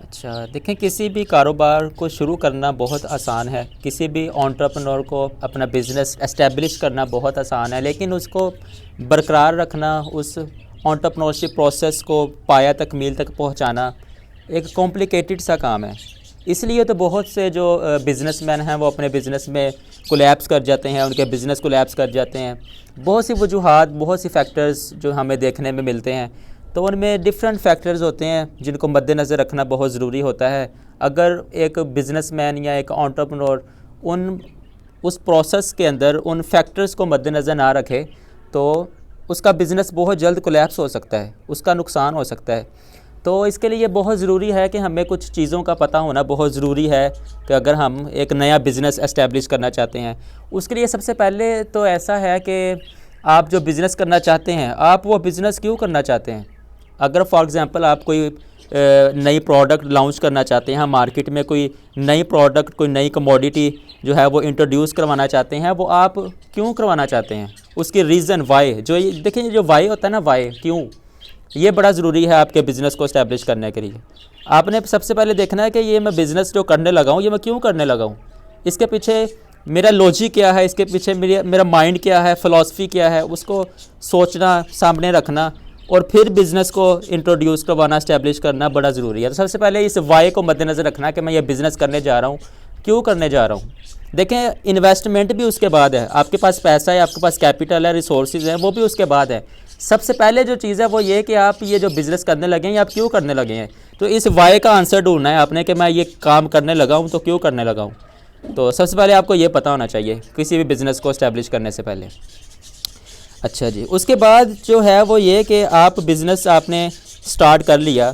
अच्छा, देखें किसी भी कारोबार को शुरू करना बहुत आसान है, किसी भी एंटरप्रेन्योर को अपना बिज़नेस एस्टेब्लिश करना बहुत आसान है, लेकिन उसको बरकरार रखना, उस एंटरप्रेन्योरशिप प्रोसेस को पाया तकमील तक पहुंचाना एक कॉम्प्लिकेटेड सा काम है। इसलिए तो बहुत से जो बिज़नेसमैन हैं वो अपने बिज़नेस में कोलैप्स कर जाते हैं, उनके बिज़नेस कोलैप्स कर जाते हैं। बहुत सी वजूहात, बहुत सी फैक्टर्स जो हमें देखने में मिलते हैं, तो उनमें डिफरेंट फैक्टर्स होते हैं जिनको मद्देनज़र रखना बहुत ज़रूरी होता है। अगर एक बिज़नेसमैन या एक एंटरप्रेन्योर उस प्रोसेस के अंदर उन फैक्टर्स को मद्देनज़र ना रखे तो उसका बिज़नेस बहुत जल्द कोलैप्स हो सकता है, उसका नुकसान हो सकता है। तो इसके लिए बहुत ज़रूरी है कि हमें कुछ चीज़ों का पता होना बहुत ज़रूरी है कि अगर हम एक नया बिज़नेस एस्टेब्लिश करना चाहते हैं, उसके लिए सबसे पहले तो ऐसा है कि आप जो बिज़नेस करना चाहते हैं, आप वो बिज़नेस क्यों करना चाहते हैं। अगर फॉर एग्ज़ाम्पल आप कोई नई प्रोडक्ट लॉन्च करना चाहते हैं, मार्केट में कोई नई प्रोडक्ट, कोई नई कमोडिटी जो है वो इंट्रोड्यूस करवाना चाहते हैं, वो आप क्यों करवाना चाहते हैं, उसकी रीज़न वाई, जो देखिए जो वाई होता है ना, वाई क्यों, ये बड़ा ज़रूरी है आपके बिज़नेस को इस्टेब्लिश करने के लिए। आपने सबसे पहले देखना है कि ये मैं बिज़नेस जो करने लगा हूँ, ये मैं क्यों करने लगा हूँ, इसके पीछे मेरा लॉजिक क्या है, इसके पीछे मेरा माइंड क्या है, फ़िलासफ़ी क्या है, उसको सोचना, सामने रखना और फिर बिज़नेस को इंट्रोड्यूस करवाना, इस्टेब्लिश करना बड़ा ज़रूरी है। तो सबसे पहले इस वाई को मद्देनज़र रखना कि मैं ये बिज़नेस करने जा रहा हूँ, क्यों करने जा रहा हूँ। देखें, इन्वेस्टमेंट भी उसके बाद है, आपके पास पैसा है, आपके पास कैपिटल है, रिसोर्सेज हैं, वो भी उसके बाद है। सबसे पहले जो चीज़ है वो ये कि आप ये जो बिज़नेस करने लगे हैं, आप क्यों करने लगे हैं। तो इस वाई का आंसर ढूंढना है आपने कि मैं ये काम करने लगा हूँ तो क्यों करने लगा हूँ। तो सबसे पहले आपको ये पता होना चाहिए किसी भी बिज़नेस को इस्टेब्लिश करने से पहले। अच्छा जी, उसके बाद जो है वो ये कि आप बिज़नेस आपने स्टार्ट कर लिया।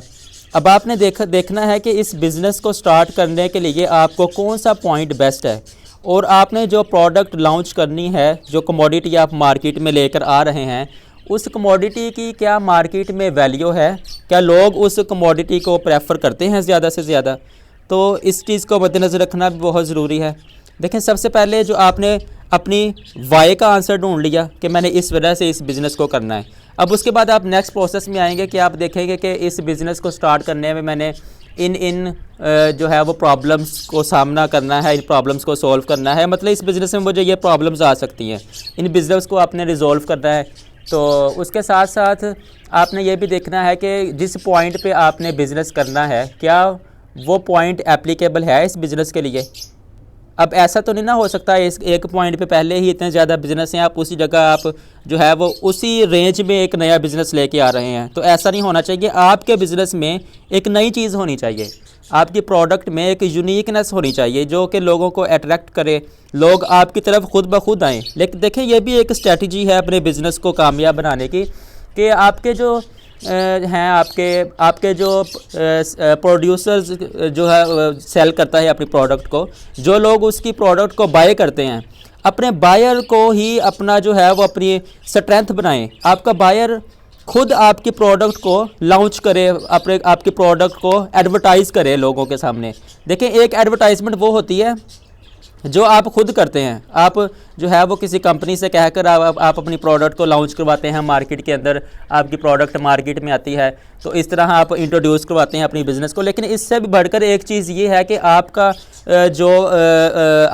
अब आपने देखना है कि इस बिज़नेस को स्टार्ट करने के लिए आपको कौन सा पॉइंट बेस्ट है, और आपने जो प्रोडक्ट लॉन्च करनी है, जो कमोडिटी आप मार्केट में लेकर आ रहे हैं, उस कमोडिटी की क्या मार्केट में वैल्यू है, क्या लोग उस कमोडिटी को प्रेफर करते हैं ज़्यादा से ज़्यादा। तो इस चीज़ को मद्देनज़र रखना भी बहुत ज़रूरी है। देखें, सबसे पहले जो आपने अपनी वाई का आंसर ढूंढ लिया कि मैंने इस वजह से इस बिज़नेस को करना है, अब उसके बाद आप नेक्स्ट प्रोसेस में आएंगे कि आप देखेंगे कि इस बिज़नेस को स्टार्ट करने में मैंने इन जो है वो प्रॉब्लम्स को सामना करना है, इन प्रॉब्लम्स को सॉल्व करना है, मतलब इस बिज़नेस में मुझे ये प्रॉब्लम्स आ सकती हैं, इन बिज़नेस को आपने रिज़ॉल्व करना है। तो उसके साथ साथ आपने ये भी देखना है कि जिस पॉइंट पे आपने बिज़नेस करना है, क्या वो पॉइंट एप्लीकेबल है इस बिज़नेस के लिए। अब ऐसा तो नहीं ना हो सकता इस एक पॉइंट पे पहले ही इतने ज़्यादा बिज़नेस हैं, आप उसी जगह आप जो है वो उसी रेंज में एक नया बिज़नेस लेके आ रहे हैं, तो ऐसा नहीं होना चाहिए। आपके बिज़नेस में एक नई चीज़ होनी चाहिए, आपकी प्रोडक्ट में एक यूनिकनेस होनी चाहिए जो कि लोगों को अट्रैक्ट करे, लोग आपकी तरफ खुद ब खुद आएँ। लेकिन देखिए, ये भी एक स्ट्रेटजी है अपने बिज़नेस को कामयाब बनाने की कि आपके जो हैं, आपके जो प्रोड्यूसर्स जो है सेल करता है अपनी प्रोडक्ट को, जो लोग उसकी प्रोडक्ट को बाय करते हैं, अपने बायर को ही अपना जो है वो अपनी स्ट्रेंथ बनाएं। आपका बायर खुद आपकी प्रोडक्ट को लॉन्च करे, आपकी प्रोडक्ट को एडवर्टाइज़ करे लोगों के सामने। देखें, एक एडवर्टाइजमेंट वो होती है जो आप खुद करते हैं, आप जो है वो किसी कंपनी से कहकर आप अपनी प्रोडक्ट को लॉन्च करवाते हैं मार्केट के अंदर, आपकी प्रोडक्ट मार्केट में आती है, तो इस तरह आप इंट्रोड्यूस करवाते हैं अपनी बिज़नेस को। लेकिन इससे भी बढ़कर एक चीज़ ये है कि आपका जो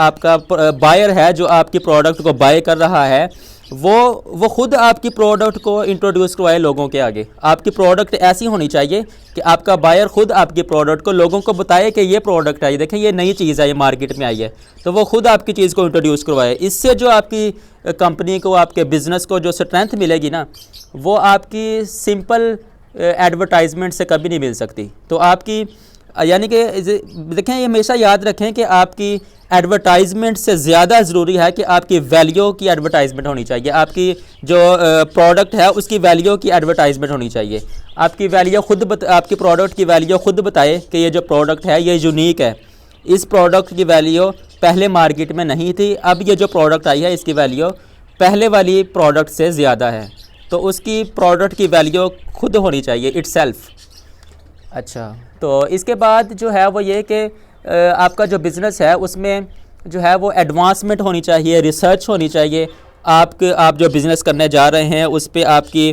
आपका बायर है, जो आपकी प्रोडक्ट को बाय कर रहा है, वो खुद आपकी प्रोडक्ट को इंट्रोड्यूस करवाए लोगों के आगे। आपकी प्रोडक्ट ऐसी होनी चाहिए कि आपका बायर खुद आपकी प्रोडक्ट को लोगों को बताए कि ये प्रोडक्ट आई, देखें ये नई चीज़ है, ये मार्केट में आई है, तो वो खुद आपकी चीज़ को इंट्रोड्यूस करवाए। इससे जो आपकी कंपनी को, आपके बिज़नेस को जो स्ट्रेंथ मिलेगी ना, वो आपकी सिंपल एडवर्टाइजमेंट से कभी नहीं मिल सकती। तो आपकी यानी कि देखें, ये हमेशा याद रखें कि आपकी एडवर्टाइजमेंट से ज़्यादा ज़रूरी है कि आपकी वैल्यू की एडवर्टाइजमेंट होनी चाहिए, आपकी जो प्रोडक्ट है उसकी वैल्यू की एडवर्टाइजमेंट होनी चाहिए। आपकी वैल्यू आपकी प्रोडक्ट की वैल्यू खुद बताए कि ये जो प्रोडक्ट है ये यूनिक है, इस प्रोडक्ट की वैल्यू पहले मार्केट में नहीं थी, अब ये जो प्रोडक्ट आई है इसकी वैल्यू पहले वाली प्रोडक्ट से ज़्यादा है, तो उसकी प्रोडक्ट की वैल्यू खुद होनी चाहिए इटसेल्फ। अच्छा, तो इसके बाद जो है वो ये कि आपका जो बिज़नेस है उसमें जो है वो एडवांसमेंट होनी चाहिए, रिसर्च होनी चाहिए। आप जो बिज़नेस करने जा रहे हैं उस पर आपकी